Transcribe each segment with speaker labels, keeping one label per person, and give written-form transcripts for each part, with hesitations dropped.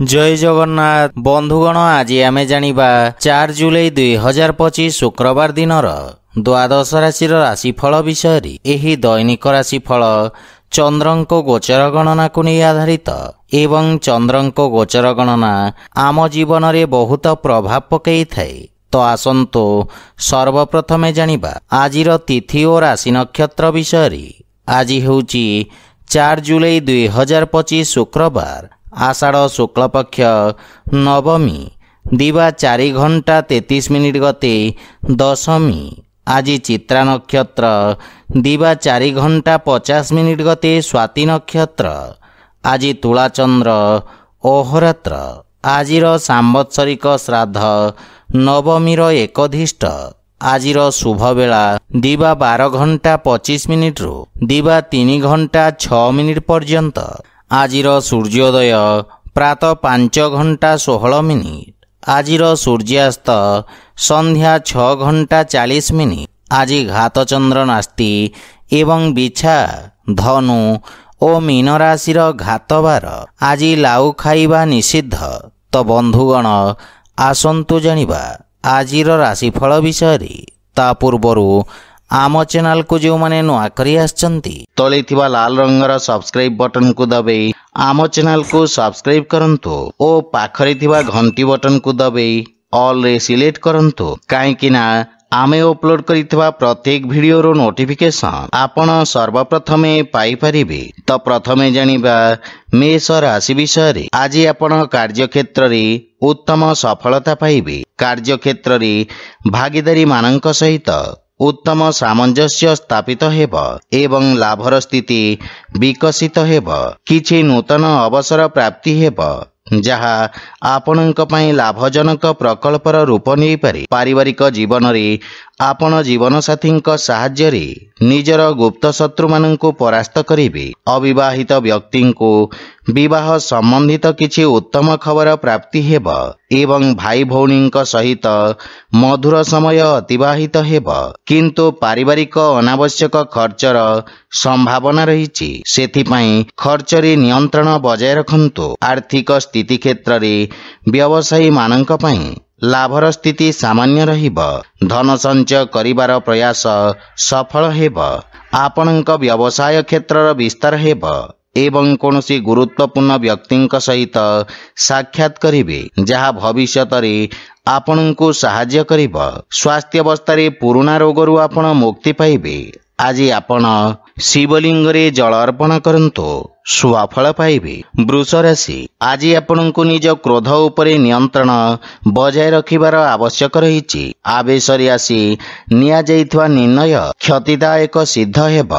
Speaker 1: जय जगन्नाथ बंधुगण आज आम जानिबा 4 जुलाई 2025 शुक्रवार दिन द्वादश राशि राशिफल विषय। एही दैनिक राशिफल चंद्रंको गोचर गणना को नहीं आधारित एवं चंद्रंको गोचर गणना आम जीवन में बहुत प्रभाव पकई थाए। तो आसंतु सर्वप्रथमे जानिबा आजिर तिथि और राशि नक्षत्र विषय। आज हेउची 4 जुलाई 2025 शुक्रवार आषाढ़ शुक्ल पक्ष नवमी दिवा 4 घंटा 33 मिनिट गते दशमी। आज चित्रा नक्षत्र दिवा 4 घंटा 50 मिनिट गते स्वाति नक्षत्र। आज तुला चंद्र अहोरात्र। आजिर सांवत्सरिक श्राद्ध नवमीर एकाधिष्ट। आजिर शुभ बेला दिवा 12 घंटा 25 मिनिट रु दिवा 3 घंटा 6 मिनिट पर्यंत। आजिर सूर्योदय प्रातः 5 घंटा 16 मिनिट। आजिर सूर्यास्त संध्या 6 घंटा 40 मिनिट। आज घात चंद्र नास्ति एवं बिछा धनु और मीन राशि घातबार। आज लाउ खाइबा निषिद्ध। तो बंधुगण आसंतु जानिबा आजिर राशिफल विषय। ता पूर्वरु आम चैनल को जो माने नुआ करी आछंती तले थिबा लाल रंगर सब्सक्राइब बटन को दबाई आम चैनल को सब्सक्राइब करंतु ओ पाखरे थिबा घंटी बटन को दबाई ऑल रे सिलेक्ट करंतु काहेकि ना आमे अपलोड करिथिबा प्रत्येक वीडियो रो नोटिफिकेशन आपण सर्वप्रथमे पाई परिबे। तो प्रथमे जानिबा मेष राशि विषय। आज आपण कार्य क्षेत्र रे उत्तम सफलता पाइबे। कार्य क्षेत्र रे भागीदारी मानक सहित उत्तम सामंजस्य स्थापित हेब एवं लाभर स्थिति विकसित हेब। किछि नूतन अवसर प्राप्ति हेब जहा आपणक पई लाभजनक प्रकल्पर रूप नहीं पारे। पारिवारिक जीवन रे आपण जीवन साथी साहाय्य रे निजर गुप्त शत्रु माननकु परास्त करिवे। अविवाहित व्यक्ति को विवाह संबंधित किछि उत्तम खबर प्राप्ति हेब एवं भाई भौणी सहित मधुर समय अतिबाहित हेब। किंतु पारिवारिक अनावश्यक खर्चर संभावना रही सेथिपाई खर्च रे नियंत्रण बजाय रखंतु। आर्थिक स्थिति क्षेत्र रे व्यवसायी माननक पई लाभर स्थिति सामान्य रहिब। धन संचय करिबार प्रयास सफल हेब। आपणक व्यवसाय क्षेत्र विस्तार हेब एवं कोनोसी गुरुत्वपूर्ण व्यक्ति सहित साक्षात करिवे जहा भविष्यत रे आपणको सहाय्य करिब। स्वास्थ्य अवस्था रे पुराना रोगरु आपण मुक्ति पाइबे। आज आपण शिवलिंग रे जल अर्पण करंतु सुफल पाइबे। वृष राशि। आज आपणको निज क्रोध उपरे नियंत्रण बजाय रखिबार आवश्यक रही। आवेश रे आसी निया जाइथवा निर्णय क्षतिदायक सिद्ध हेब।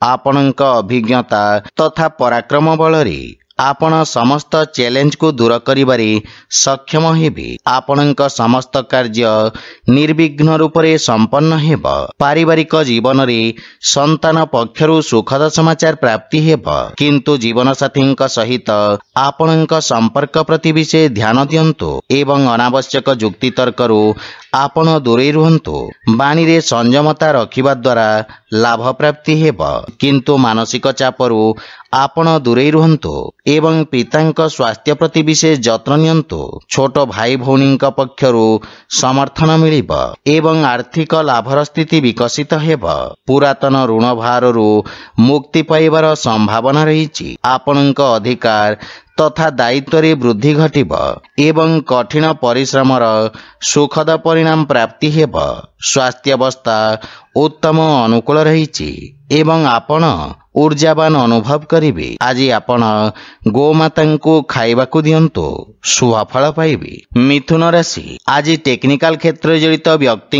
Speaker 1: आपणक अभिज्ञता तथा पराक्रम बल रे आपण समस्त चैलेंज को दूर करिबारे सक्षम हेबे। आपणक समस्त कार्य निर्विघ्न रूप से संपन्न हेब। पारिवारिक जीवन रे संतान पक्षरु सुखद समाचार प्राप्ति हेब। किंतु जीवन साथी सहित आपणक संपर्क प्रति विशेष ध्यान दियंतु एवं अनावश्यक जुक्ति तर्करु आपण दूरे रुहंतु। बाणी रे संयमता रखिबा द्वारा लाभ प्राप्ति हेब। किंतु मानसिक चापरु आपण दूरे रुहंतु एवं पितांक स्वास्थ्य प्रति विशेष जत्न नियंतु। छोट भाई भौणी पक्षरु समर्थन मिलिब एवं आर्थिक लाभर स्थिति विकसित हेब। पुरातन ऋण भाररु मुक्ति पाइबार संभावना रही। आपणक अधिकार तथा दायित्व रे वृद्धि घटिब एवं कठिन परिश्रमर सुखद परिणाम प्राप्ति हेब। स्वास्थ्य अवस्था उत्तम अनुकूल रही एवं आपण ऊर्जावान अनुभव करिवे। आज आपण गोमाता को खाइबाकू दियंतु सुफल पाइबे। मिथुन राशि। आज टेक्निकल क्षेत्र जड़ित व्यक्ति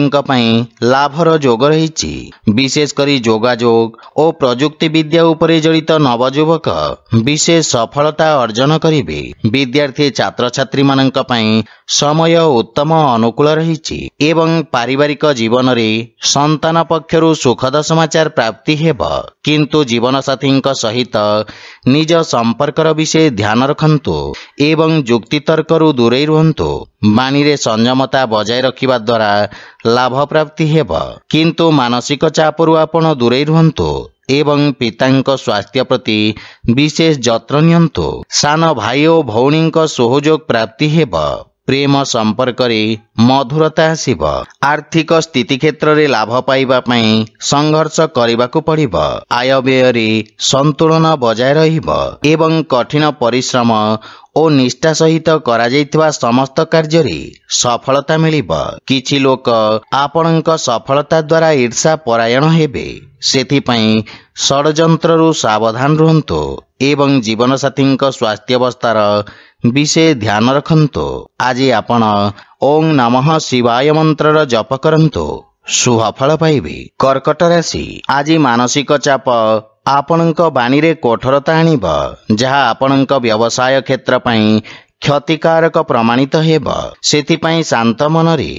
Speaker 1: लाभर जोग रही। विशेष करी जोगाजोग और प्रजुक्ति विद्या उपरे जड़ित नवयुवक विशेष सफलता अर्जन करिवे। विद्यार्थी छात्र छात्री माननक पई समय उत्तम अनुकूल रही एवं पारिवारिक जीवन रे संतान पक्षरु सुखद समाचार प्राप्ति हेब। किंतु जीवन साथी सहित निज संपर्कर विषय ध्यान रखंतु एवं जुक्ति तर्करु दूरे रुहंतु। बाणी रे संयमता बजाय रखिबा द्वारा लाभ प्राप्ति हेब। किंतु मानसिक चापरु आपण दूरे रुहंतु ଏବଂ ପିତାଙ୍କ ସ୍ୱାସ୍ଥ୍ୟ ପ୍ରତି ବିଶେଷ ଯତ୍ନ ନିଅନ୍ତୁ। ସାନ ଭାଇ ଓ ଭଉଣୀଙ୍କ ସହଯୋଗ ପ୍ରାପ୍ତି ହେବ। ପ୍ରେମ ସମ୍ପର୍କରେ ମଧୁରତା ଆସିବ। ଆର୍ଥିକ ସ୍ଥିତି କ୍ଷେତ୍ରରେ ଲାଭ ପାଇବା ପାଇଁ ସଂଘର୍ଷ କରିବାକୁ ପଡ଼ିବ। ଆୟ ବ୍ୟୟରେ ସନ୍ତୁଳନ ବଜାୟ ରହିବ ଏବଂ କଠିନ ପରିଶ୍ରମ ଓ ନିଷ୍ଠା ସହିତ କରାଯାଇଥିବା ସମସ୍ତ କାର୍ଯ୍ୟରେ ସଫଳତା ମିଳିବ। କିଛି ଲୋକ ଆପଣଙ୍କ ସଫଳତା ଦ୍ୱାରା ଈର୍ଷା ପରାୟଣ ହେବେ। ସେଥିପାଇଁ ଷଡ଼ଯନ୍ତ୍ରରୁ ସାବଧାନ ରୁହନ୍ତୁ ଏବଂ ଜୀବନସାଥୀଙ୍କ ସ୍ୱାସ୍ଥ୍ୟାବସ୍ଥାର ବିଶେଷ ଧ୍ୟାନ ରଖନ୍ତୁ। ଆଜି ଆପଣ ଓಂ ନମଃ ଶିବାୟ ମନ୍ତ୍ରର ଜପ କରନ୍ତୁ, ଶୁଭଫଳ ପାଇବେ। କର୍କଟ ରାଶି, ଆଜି ମାନସିକ ଚାପ ଆପଣଙ୍କ ବାଣୀରେ କଠୋରତା ଆଣିବ, ଯାହା ଆପଣଙ୍କ ବ୍ୟବସାୟ କ୍ଷେତ୍ର ପାଇଁ କ୍ଷତିକାରକ ପ୍ରମାଣିତ ହେବ। ସେଥିପାଇଁ ଶାନ୍ତ ମନରେ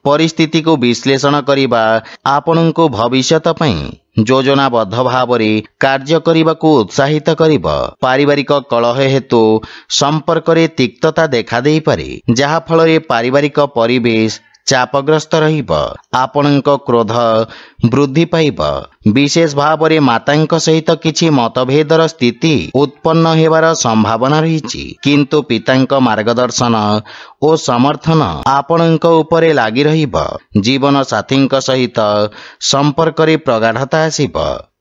Speaker 1: ପରିସ୍ଥିତିକୁ ବିଶ୍ଳେଷଣ କରିବା ଆପଣଙ୍କୁ ଭବିଷ୍ୟତ ପାଇଁ ଯୋଜନାବଦ୍ଧ ଭାବରେ କାର୍ଯ୍ୟ କରିବାକୁ ଉତ୍ସାହିତ କରିବ। ପାରିବାରିକ କଳହ ହେତୁ ସମ୍ପର୍କରେ ତିକ୍ତତା ଦେଖାଦେଇପାରେ, ଯାହାଫଳରେ ପାରିବାରିକ ପରିବେଶ ଚାପଗ୍ରସ୍ତ ରହିବ। ଆପଣଙ୍କ କ୍ରୋଧ ବୃଦ୍ଧି ପାଇବ। ବିଶେଷ ଭାବରେ ମାତାଙ୍କ ସହିତ କିଛି ମତଭେଦର ସ୍ଥିତି ଉତ୍ପନ୍ନ ହେବାର ସମ୍ଭାବନା ରହିଛି, କିନ୍ତୁ ପିତାଙ୍କ ମାର୍ଗଦର୍ଶନ ଓ ସମର୍ଥନ ଆପଣଙ୍କ ଉପରେ ଲାଗି ରହିବ। ଜୀବନ ସାଥୀଙ୍କ ସହିତ ସମ୍ପର୍କରେ ପ୍ରଗାଢ଼ତା ଆସିବ,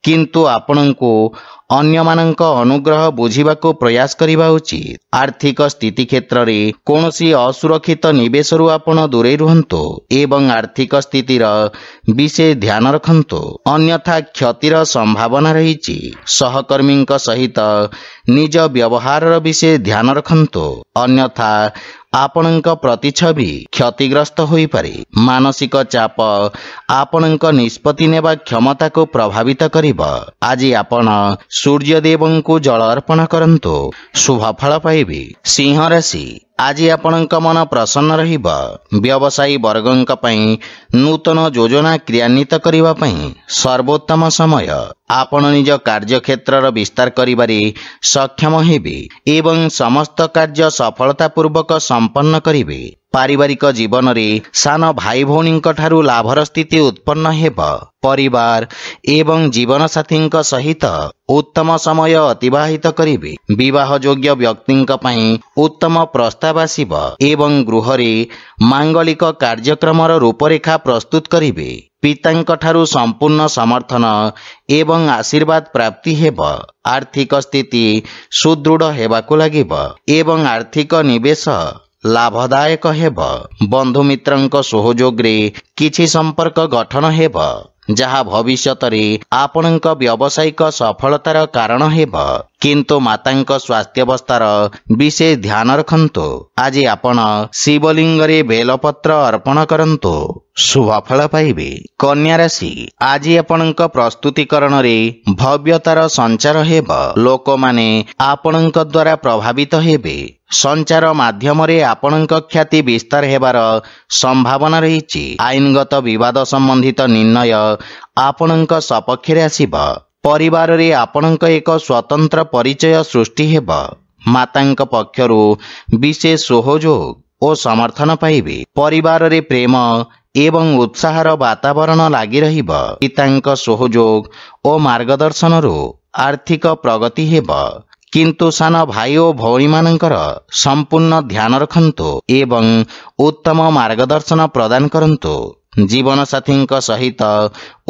Speaker 1: କିନ୍ତୁ ଆପଣଙ୍କୁ ଅନ୍ୟମାନଙ୍କ ଅନୁଗ୍ରହ ବୁଝିବାକୁ ପ୍ରୟାସ କରିବା ଉଚିତ। ଆର୍ଥିକ ସ୍ଥିତି କ୍ଷେତ୍ରରେ କୌଣସି ଅସୁରକ୍ଷିତ ନିବେଶରୁ ଆପଣ ଦୂରେଇ ରୁହନ୍ତୁ ଏବଂ ଆର୍ଥିକ ସ୍ଥିତିର ବିଶେଷ ଧ୍ୟାନ ରଖନ୍ତୁ, ଅନ୍ୟଥା କ୍ଷତିର ସମ୍ଭାବନା ରହିଛି। ସହକର୍ମୀଙ୍କ ସହିତ ନିଜ ବ୍ୟବହାରର ବିଶେଷ ଧ୍ୟାନ ରଖନ୍ତୁ, ଅନ୍ୟଥା ଆପଣଙ୍କ ପ୍ରତିଛବି କ୍ଷତିଗ୍ରସ୍ତ ହୋଇପାରେ। ମାନସିକ ଚାପ ଆପଣଙ୍କ ନିଷ୍ପତ୍ତି ନେବା କ୍ଷମତାକୁ ପ୍ରଭାବିତ କରିବ। ଆଜି ଆପଣ ସୂର୍ଯ୍ୟଦେବଙ୍କୁ ଜଳ ଅର୍ପଣ କରନ୍ତୁ, ଶୁଭଫଳ ପାଇବେ। ସିଂହ ରାଶି, ଆଜି ଆପଣଙ୍କ ମନ ପ୍ରସନ୍ନ ରହିବ। ବ୍ୟବସାୟୀ ବର୍ଗଙ୍କ ପାଇଁ ନୂତନ ଯୋଜନା କ୍ରିୟାନ୍ୱିତ କରିବା ପାଇଁ ସର୍ବୋତ୍ତମ ସମୟ। ଆପଣ ନିଜ କାର୍ଯ୍ୟକ୍ଷେତ୍ରର ବିସ୍ତାର କରିବାରେ ସକ୍ଷମ ହେବେ ଏବଂ ସମସ୍ତ କାର୍ଯ୍ୟ ସଫଳତାପୂର୍ବକ ସମ୍ପନ୍ନ କରିବେ। ପାରିବାରିକ ଜୀବନରେ ସାନ ଭାଇ ଭଉଣୀଙ୍କ ଠାରୁ ଲାଭର ସ୍ଥିତି ଉତ୍ପନ୍ନ ହେବ। ପରିବାର ଏବଂ ଜୀବନସାଥୀଙ୍କ ସହିତ ଉତ୍ତମ ସମୟ ଅତିବାହିତ କରିବେ। ବିବାହ ଯୋଗ୍ୟ ବ୍ୟକ୍ତିଙ୍କ ପାଇଁ ଉତ୍ତମ ପ୍ରସ୍ତାବ ଆସିବ ଏବଂ ଗୃହରେ ମାଙ୍ଗଳିକ କାର୍ଯ୍ୟକ୍ରମର ରୂପରେଖା ପ୍ରସ୍ତୁତ କରିବେ। ପିତାଙ୍କ ଠାରୁ ସମ୍ପୂର୍ଣ୍ଣ ସମର୍ଥନ ଏବଂ ଆଶୀର୍ବାଦ ପ୍ରାପ୍ତି ହେବ। ଆର୍ଥିକ ସ୍ଥିତି ସୁଦୃଢ଼ ହେବାକୁ ଲାଗିବ ଏବଂ ଆର୍ଥିକ ନିବେଶ ଲାଭଦାୟକ ହେବ। ବନ୍ଧୁମିତ୍ରଙ୍କ ସହଯୋଗରେ କିଛି ସମ୍ପର୍କ ଗଠନ ହେବ, ଯାହା ଭବିଷ୍ୟତରେ ଆପଣଙ୍କ ବ୍ୟବସାୟିକ ସଫଳତାର କାରଣ ହେବ, କିନ୍ତୁ ମାତାଙ୍କ ସ୍ୱାସ୍ଥ୍ୟାବସ୍ଥାର ବିଶେଷ ଧ୍ୟାନ ରଖନ୍ତୁ। ଆଜି ଆପଣ ଶିବଲିଙ୍ଗରେ ବେଲପତ୍ର ଅର୍ପଣ କରନ୍ତୁ, ଶୁଭଫଳ ପାଇବେ। କନ୍ୟା ରାଶି, ଆଜି ଆପଣଙ୍କ ପ୍ରସ୍ତୁତିକରଣରେ ଭବ୍ୟତାର ସଞ୍ଚାର ହେବ। ଲୋକମାନେ ଆପଣଙ୍କ ଦ୍ୱାରା ପ୍ରଭାବିତ ହେବେ। ସଞ୍ଚାର ମାଧ୍ୟମରେ ଆପଣଙ୍କ ଖ୍ୟାତି ବିସ୍ତାର ହେବାର ସମ୍ଭାବନା ରହିଛି। ଆଇନଗତ ବିବାଦ ସମ୍ବନ୍ଧିତ ନିର୍ଣ୍ଣୟ ଆପଣଙ୍କ ସପକ୍ଷରେ ଆସିବ। ପରିବାରରେ ଆପଣଙ୍କ ଏକ ସ୍ୱତନ୍ତ୍ର ପରିଚୟ ସୃଷ୍ଟି ହେବ। ମାତାଙ୍କ ପକ୍ଷରୁ ବିଶେଷ ସହଯୋଗ ଓ ସମର୍ଥନ ପାଇବେ। ପରିବାରରେ ପ୍ରେମ ଏବଂ ଉତ୍ସାହର ବାତାବରଣ ଲାଗି ରହିବ। ପିତାଙ୍କ ସହଯୋଗ ଓ ମାର୍ଗଦର୍ଶନରୁ ଆର୍ଥିକ ପ୍ରଗତି ହେବ, କିନ୍ତୁ ସାନ ଭାଇ ଓ ଭଉଣୀମାନଙ୍କର ସମ୍ପୂର୍ଣ୍ଣ ଧ୍ୟାନ ରଖନ୍ତୁ ଏବଂ ଉତ୍ତମ ମାର୍ଗଦର୍ଶନ ପ୍ରଦାନ କରନ୍ତୁ। ଜୀବନସାଥୀଙ୍କ ସହିତ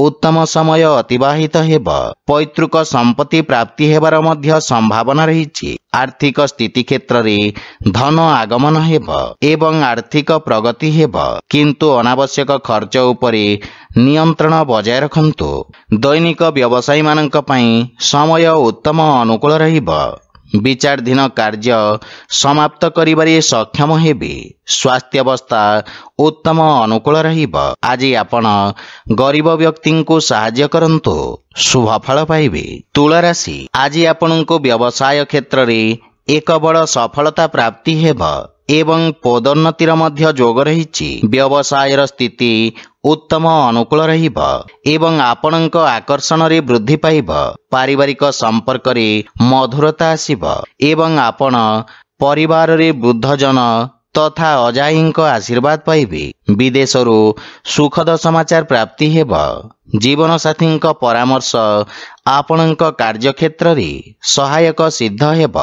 Speaker 1: ଉତ୍ତମ ସମୟ ଅତିବାହିତ ହେବ। ପୈତୃକ ସମ୍ପତ୍ତି ପ୍ରାପ୍ତି ହେବାର ମଧ୍ୟ ସମ୍ଭାବନା ରହିଛି। ଆର୍ଥିକ ସ୍ଥିତି କ୍ଷେତ୍ରରେ ଧନ ଆଗମନ ହେବ ଏବଂ ଆର୍ଥିକ ପ୍ରଗତି ହେବ, କିନ୍ତୁ ଅନାବଶ୍ୟକ ଖର୍ଚ୍ଚ ଉପରେ ନିୟନ୍ତ୍ରଣ ବଜାୟ ରଖନ୍ତୁ। ଦୈନିକ ବ୍ୟବସାୟୀମାନଙ୍କ ପାଇଁ ସମୟ ଉତ୍ତମ ଅନୁକୂଳ ରହିବ। ବିଚାରାଧୀନ କାର୍ଯ୍ୟ ସମାପ୍ତ କରିବାରେ ସକ୍ଷମ ହେବେ। ସ୍ୱାସ୍ଥ୍ୟାବସ୍ଥା ଉତ୍ତମ ଅନୁକୂଳ ରହିବ। ଆଜି ଆପଣ ଗରିବ ବ୍ୟକ୍ତିଙ୍କୁ ସାହାଯ୍ୟ କରନ୍ତୁ, ଶୁଭଫଳ ପାଇବେ। ତୁଳା ରାଶି, ଆଜି ଆପଣଙ୍କୁ ବ୍ୟବସାୟ କ୍ଷେତ୍ରରେ ଏକ ବଡ଼ ସଫଳତା ପ୍ରାପ୍ତି ହେବ ଏବଂ ପଦୋନ୍ନତିର ମଧ୍ୟ ଯୋଗ ରହିଛି। ବ୍ୟବସାୟର ସ୍ଥିତି ଉତ୍ତମ ଅନୁକୂଳ ରହିବ ଏବଂ ଆପଣଙ୍କ ଆକର୍ଷଣରେ ବୃଦ୍ଧି ପାଇବ। ପାରିବାରିକ ସମ୍ପର୍କରେ ମଧୁରତା ଆସିବ ଏବଂ ଆପଣ ପରିବାରରେ ବୃଦ୍ଧଜନ तथा अजाईଙ୍କ आशीर्वाद पाइबे। विदेशरू सुखद समाचार प्राप्ति हेब। जीवन साथीଙ୍କ परामर्श आपणଙ୍କ कार्यक्षेत्र रे सहायक सिद्ध हेब।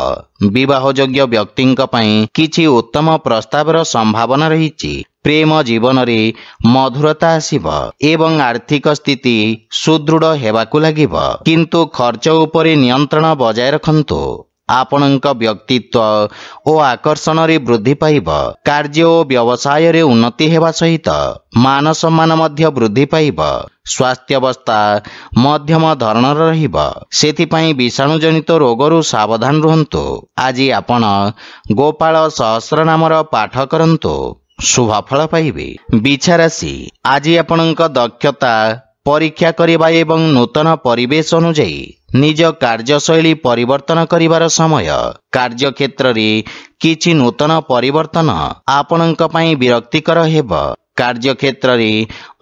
Speaker 1: विवाह योग्य व्यक्तिଙ୍କ पई किछि उत्तम प्रस्तावर संभावना रहिछि। प्रेम जीवन रे मधुरता आसीब एवं आर्थिक स्थिति सुदृढ़ हेबाकु लागिब। किंतु खर्च उपरे नियंत्रण बजाय रखंतु। आपणଙ୍କ व्यक्तित्व ओ आकर्षण रे वृद्धि पाइब। कार्य ओ व्यवसाय रे उन्नति हेबा सहित मान सम्मान मध्य वृद्धि पाइब। स्वास्थ्य अवस्था मध्यम धरणर रहिब। सेथिपई विषाणु जनित रोगरु सावधान रुहंतु। आज आपण गोपाल सहस्र नामर पाठ करंतु। शुभफल पाइबे। बिछा राशि आज आपणଙ୍କ दक्षता परीक्षा करिबा एवं नूतन परिवेश अनुଯାयी निज कार्यशैली परिवर्तन करिवार समय। कार्यक्षेत्र रे किछि नूतन परिवर्तन आपणଙ୍କ पई विरक्तिकर हेब। कार्यक्षेत्र रे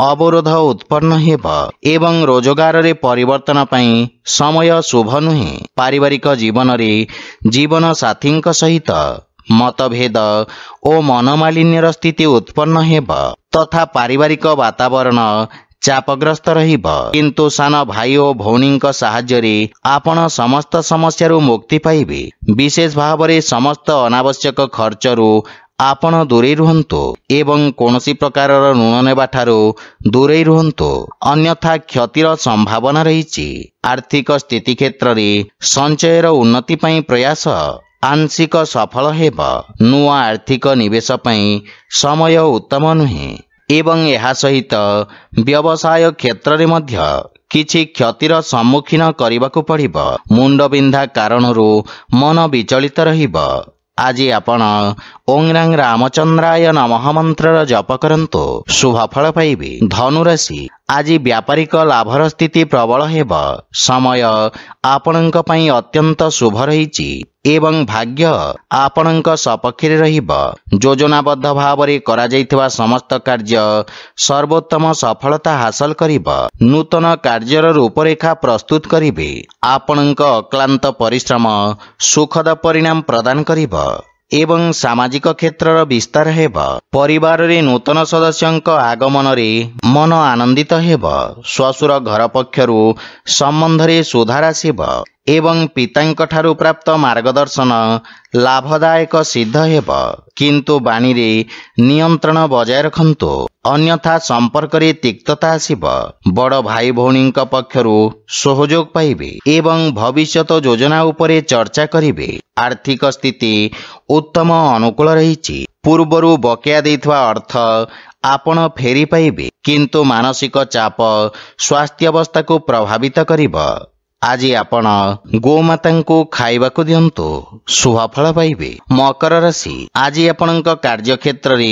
Speaker 1: अवरोध उत्पन्न हेब एवं रोजगार रे परिवर्तन पई समय शुभ नुहे। पारिवारिक जीवन रे जीवन साथीଙ୍କ सहित मतभेद ओ मनमालिन्यर स्थिति उत्पन्न हेब तथा पारिवारिक वातावरण चापग्रस्त रहिब। किंतु सान भाई ओ भौणीଙ୍କ साहाय्य आपण समस्त समस्या मुक्ति पाइबे। विशेष भाव में समस्त अनावश्यक खर्चरू आपण दूरे रुहंतु एवं कौनसी प्रकार ऋण नेबा ठारू दूरे रुहंतु, अन्यथा क्षतिर संभावना रहिछि। आर्थिक स्थिति क्षेत्र में संचयर उन्नति पई प्रयास आंशिक सफल हेब। नुआ आर्थिक निवेश पई समय उत्तम नुहे एवं यह सहित व्यवसाय क्षेत्र में मध्य किछि क्षतिर सम्मुखीन करबाकू पड़िब। मुंडबिंधा कारणरू मन विचलित रहिब। आज आपण ओं रां रामचंद्राय नमः मंत्र जप करंतु। शुभफल पाइबे। धनुराशि आज व्यापारिक लाभर स्थिति प्रबल हेब। समय आपणଙ୍କ पई अत्यंत शुभ रहिछि एवं भाग्य आपणଙ୍କ सपक्षरे रहिब। योजनाबद्ध भाव में करा जाइथिबा समस्त कार्य सर्वोत्तम सफलता हासिल करिब। नूतन कार्यर रूपरेखा प्रस्तुत करिबे। आपणଙ୍କ अक्लांत परिश्रम सुखद परिणाम प्रदान करिब एवं सामाजिक क्षेत्र विस्तार हेब। परिवार रे नूतन सदस्यଙ୍କ आगमन रे मन आनंदित हेब। श्वशुर घर पक्षरु संबंध रे सुधार आसीब एवं पितांक ठारू प्राप्त मार्गदर्शन लाभदायक सिद्ध हेब। किंतु बाणी रे नियंत्रण बजाय रखंतु, अन्यथा संपर्क रे तिक्तता आसीब। बड़ भाई भौणीଙ୍କ पक्षरु सहयोग पाइबे एवं भविष्यत योजना उपरे चर्चा करिबे। आर्थिक स्थिति उत्तम अनुकूल रहिछि। पूर्वरु बकेया देइथवा अर्थ आपण फेरी पाइबे, किंतु मानसिक चाप स्वास्थ्य अवस्था को प्रभावित करिब। आज आपण गोमाता को खाइबाकू दियंतु। शुभफल पाइबे। मकर राशि आज आपणଙ୍କ कार्यक्षेत्र रे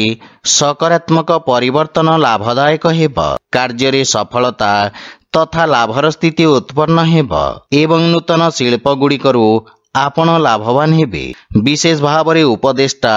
Speaker 1: सकारात्मक परिवर्तन लाभदायक हेब। कार्य रे सफलता तथा लाभर स्थिति उत्पन्न हेब एवं नूतन शिल्प गुड़िकरू आपण लाभवान हेबे। विशेष भाव में उपदेष्टा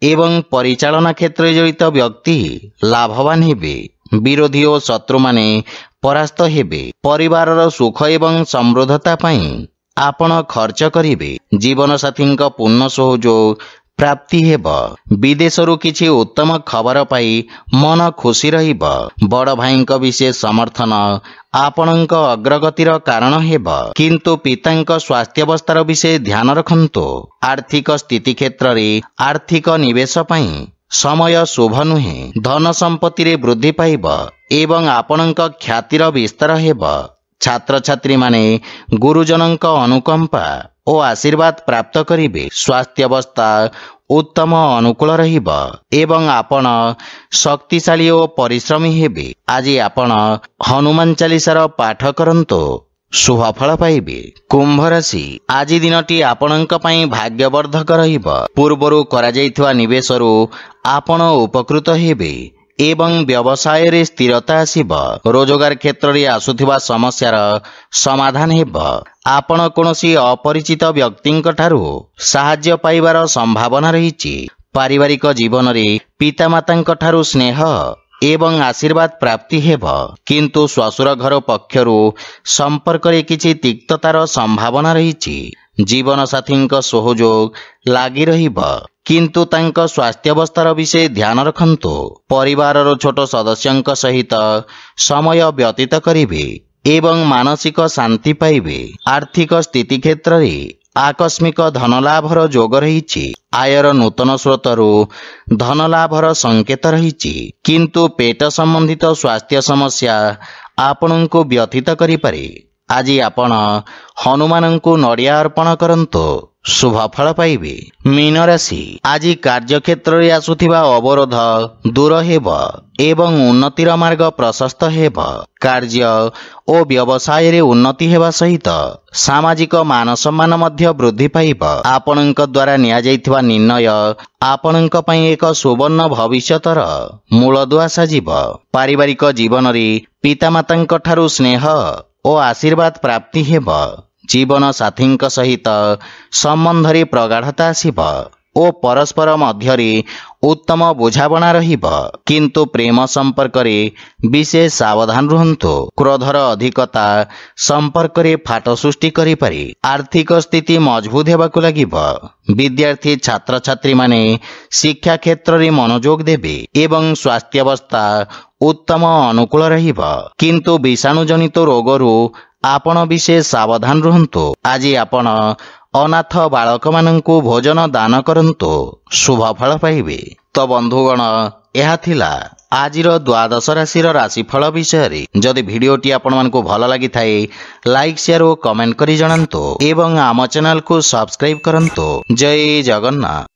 Speaker 1: एवं परिचालना क्षेत्र जड़ित व्यक्ति लाभवान हेबे। विरोधी और शत्रु माने परास्त हेबे। परिवारर सुख एवं समृद्धता पई आपण खर्च करिबे। जीवन साथीଙ୍କ पूर्ण सहयोग प्राप्ति हेब। विदेशरू किछि उत्तम खबर पाई मन खुशी रहिब। बड़ भाईଙ୍କ विशेष समर्थन आपणଙ୍କ अग्रगतिर कारण हेब, किंतु पितांक स्वास्थ्य अवस्थार विषय ध्यान रखंतु। आर्थिक स्थिति क्षेत्र रे आर्थिक निवेश पई समय शुभ नुहे। धन संपत्ति रे वृद्धि पाइब एवं आपणଙ୍କ ख्यातिर विस्तार हेब। छात्र छात्री माने गुरुजनଙ୍କ अनुकंपा ओ आशीर्वाद प्राप्त करिबे। स्वास्थ्य अवस्था उत्तम अनुकूल रहिब एवं आपण शक्तिशाली और परिश्रमी हेबे। आज आपण हनुमान चालीसार पाठ करंतु। शुभफल पाइबे। कुंभ राशि आज दिनटी आपणଙ୍କ पई भाग्यवर्धक रहिब। पूर्वरु करा जाइथवा निवेशरू आपण उपकृत हेबे एवं व्यवसाय रे स्थिरता आसीब। रोजगार क्षेत्र रे आसुथिबा समस्यार समाधान हेब। आपण कोनोसी अपरिचित व्यक्तिंक ठारू सहाय्य पाइबार संभावना रहिछि। पारिवारिक जीवन रे पितामातांक ठारू स्नेह एवं आशीर्वाद प्राप्ति हेब, किंतु श्वशुर घर पक्षरु संपर्क रे किछि तिक्ततार संभावना रहिछि। ଜୀବନସାଥୀଙ୍କ ସହଯୋଗ ଲାଗି ରହିବ, କିନ୍ତୁ ତାଙ୍କ ସ୍ୱାସ୍ଥ୍ୟାବସ୍ଥାର ବିଷୟ ଧ୍ୟାନ ରଖନ୍ତୁ। ପରିବାରର ଛୋଟ ସଦସ୍ୟଙ୍କ ସହିତ ସମୟ ବ୍ୟତୀତ କରିବେ ଏବଂ ମାନସିକ ଶାନ୍ତି ପାଇବେ। ଆର୍ଥିକ ସ୍ଥିତି କ୍ଷେତ୍ରରେ ଆକସ୍ମିକ ଧନଲାଭର ଯୋଗ ରହିଛି। ଆୟର ନୂତନ ସ୍ରୋତରୁ ଧନଲାଭର ସଂକେତ ରହିଛି, କିନ୍ତୁ ପେଟ ସମ୍ବନ୍ଧିତ ସ୍ୱାସ୍ଥ୍ୟ ସମସ୍ୟା ଆପଣଙ୍କୁ ବ୍ୟଥିତ କରିପାରେ। ଆଜି ଆପଣ ହନୁମାନଙ୍କୁ ନଡ଼ିଆ ଅର୍ପଣ କରନ୍ତୁ, ଶୁଭ ଫଳ ପାଇବେ। ମୀନ ରାଶି, ଆଜି କାର୍ଯ୍ୟକ୍ଷେତ୍ରରେ ଆସୁଥିବା ଅବରୋଧ ଦୂର ହେବ ଏବଂ ଉନ୍ନତିର ମାର୍ଗ ପ୍ରଶସ୍ତ ହେବ। କାର୍ଯ୍ୟ ଓ ବ୍ୟବସାୟରେ ଉନ୍ନତି ହେବା ସହିତ ସାମାଜିକ ମାନ ସମ୍ମାନ ମଧ୍ୟ ବୃଦ୍ଧି ପାଇବ। ଆପଣଙ୍କ ଦ୍ୱାରା ନିଆଯାଇଥିବା ନିର୍ଣ୍ଣୟ ଆପଣଙ୍କ ପାଇଁ ଏକ ସୁବର୍ଣ୍ଣ ଭବିଷ୍ୟତର ମୂଳଦୁଆ ସାଜିବ। ପାରିବାରିକ ଜୀବନରେ ପିତାମାତାଙ୍କ ଠାରୁ ସ୍ନେହ ଓ ଆଶୀର୍ବାଦ ପ୍ରାପ୍ତି ହେବ। ଜୀବନ ସାଥୀଙ୍କ ସହିତ ସମ୍ବନ୍ଧରେ ପ୍ରଗାଢ଼ତା ଆସିବ ଓ ପରସ୍ପର ମଧ୍ୟରେ ଉତ୍ତମ ବୁଝାମଣା ରହିବ, କିନ୍ତୁ ପ୍ରେମ ସମ୍ପର୍କରେ ବିଶେଷ ସାବଧାନ ରୁହନ୍ତୁ। କ୍ରୋଧର ଅଧିକତା ସମ୍ପର୍କରେ ଫାଟ ସୃଷ୍ଟି କରିପାରେ। ଆର୍ଥିକ ସ୍ଥିତି ମଜବୁତ ହେବାକୁ ଲାଗିବ। ବିଦ୍ୟାର୍ଥୀ ଛାତ୍ରଛାତ୍ରୀମାନେ ଶିକ୍ଷା କ୍ଷେତ୍ରରେ ମନୋଯୋଗ ଦେବେ ଏବଂ ସ୍ୱାସ୍ଥ୍ୟାବସ୍ଥା ଉତ୍ତମ ଅନୁକୂଳ ରହିବ, କିନ୍ତୁ ବିଷାଣୁଜନିତ ରୋଗରୁ ଆପଣ ବିଶେଷ ସାବଧାନ ରୁହନ୍ତୁ। ଆଜି ଆପଣ ଅନାଥ ବାଳକମାନଙ୍କୁ ଭୋଜନ ଦାନ କରନ୍ତୁ, ଶୁଭ ଫଳ ପାଇବେ। ତ ବନ୍ଧୁଗଣ, ଏହା ଥିଲା ଆଜିର ଦ୍ୱାଦଶ ରାଶିର ରାଶିଫଳ ବିଷୟରେ। ଯଦି ଭିଡ଼ିଓଟି ଆପଣମାନଙ୍କୁ ଭଲ ଲାଗିଥାଏ, ଲାଇକ୍, ସେୟାର ଓ କମେଣ୍ଟ କରି ଜଣାନ୍ତୁ ଏବଂ ଆମ ଚ୍ୟାନେଲକୁ ସବସ୍କ୍ରାଇବ୍ କରନ୍ତୁ। ଜୟ ଜଗନ୍ନାଥ।